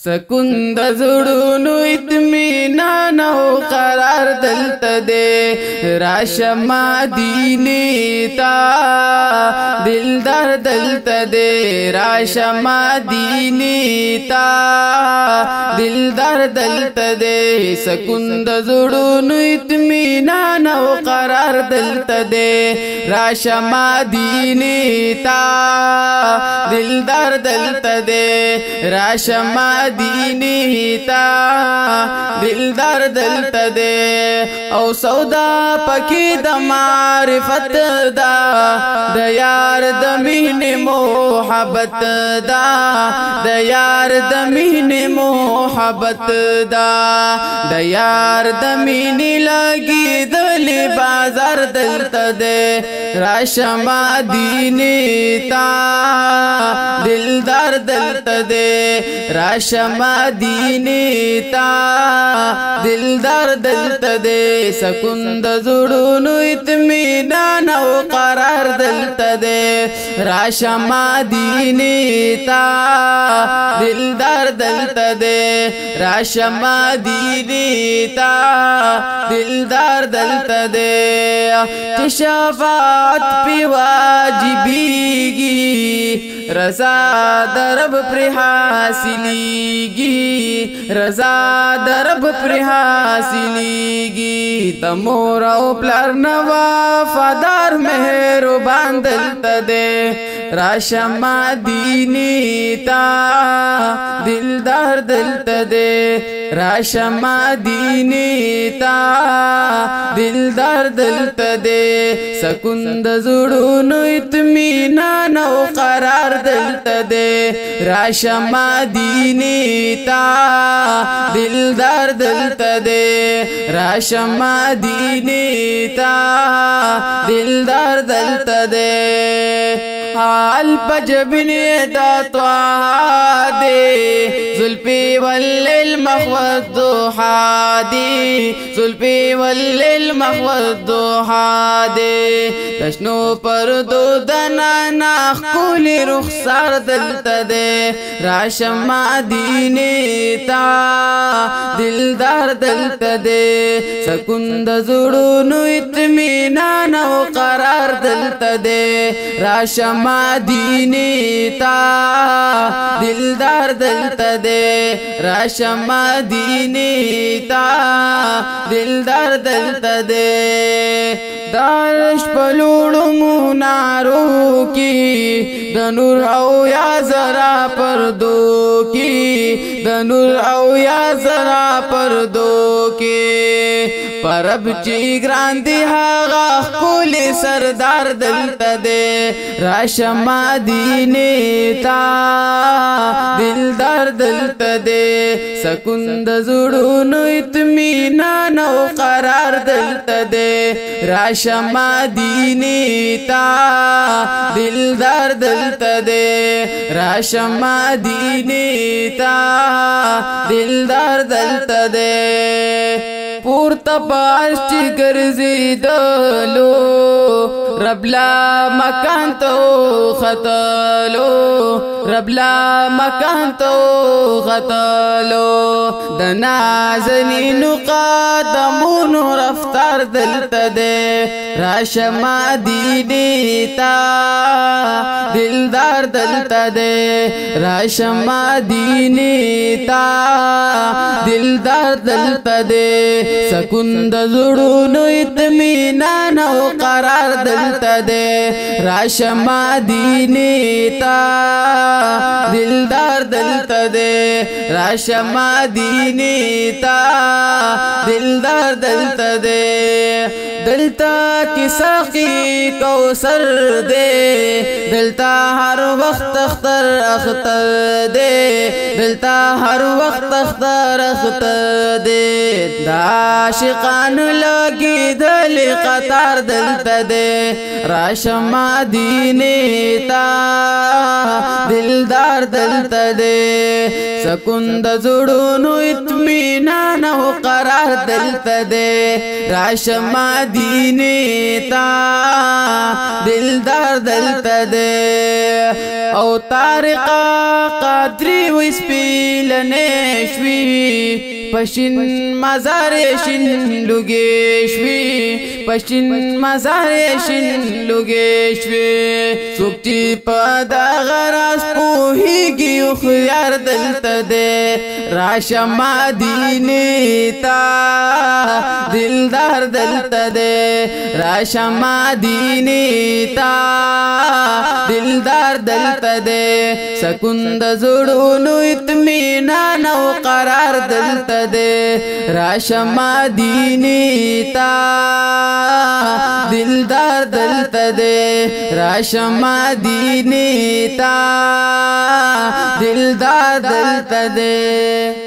سکون د زړونو اطمینان او قرار دلته دے راشه مدینې تا دلدار دلته دے راشه مدینې تا دلدار دلته دے سکون د زړونو اطمینان او قرار دلته دے راشه مدینې تا دلدار دلته دے راشه مدینه تا دلدار دلته دے او سودا پکې د معرفت دا د یار د مینې محبت دا د یار د مینې محبت دا د یار د مینې لګي دل بازار دلته دے راشه مدینه تا دلدار دلته دے راشه مدینې تا دلدار دلته دے سکون د زړونو اطمینان او قرار دلته دے راشه مدینې تا دلدار دلته دے راشه مدینې تا دلدار دلته دے چې شفاعت پی واجبیږي رضا درب پر حاصلیږي رضا درب پر حاصلیږي د مور او پلار نه وفادار مهربان دلته دے راشه مدینې تا دلدار دلته دے راشه مدینې تا دلدار دلته دے سکون د زړونو اطمینان او قرار دلته دے راشه مدینې تا دلدار دلته دے راشه مدینې تا دلدار دلته دے حال پجبنی دا طه دے زلفی واللیل مخوض دوحا دے زلفی واللیل مخوض دوحا دے تشنو پردو دنانا خکولی رخصار دلتا دے راشه مدینې تا دلدار دلتا دے سکون د زړونو اطمینان او قرار دلتا دے راشه مدینې تا دلدار دلته دے راشه مدینې تا دلدار دلته دے دارش پلوړو منارو کی د نور او یا زرا پردو کی د نور او یا زرا پردو کی پرب چی ګران دی هغه خپل سردار دلته دے راشه مدینې تا دلدار دلته دے سکون د زړونو اطمینان او قرار دلته دے راشه مدینې تا دلدار دلته دے راشه مدینې تا دلدار دلته دے پورته پاش چې ګرځېدلو رب لا مکان تو خطلو رب لا مکان تو خطلو د نازنینو قدمونو رفتار دلته دے راشه مدینې تا دلدار دلته دے راشه مدینې تا دلدار دلته دے سکون د زړونو اطمینان او قرار دلته دے راشه مدینې تا دلدار دلته دے راشه مدینې تا دلدار دلته دے دلتا کی ساقی کوثر دے دلتا ہر وقت اختر اختر دے دلتا ہر وقت اختر اختر دے دا عاشقان لگی دل قطار دلتا دے راشه مدینې تا دلدار دلتا دے سکون د زړونو اطمینان او قرار دلتا دے راشه مدینې تا دلدار دلتا دے او طارق قادری وسپیلنې شوي پشین مزار شین لوګې شوي پشین مزار شین لوګې شوي څوک چې په دغه راز پوهېږي هوښیار دلته دی راشه مدینې ته دلدار دلته دی راشه مدینې ته دلدار دلته دی سکون د زړونو اطمینان او قرار دلته دی راشه مدینې ته دلدار دلته دی راشه مدینې ته دلدار دلته دی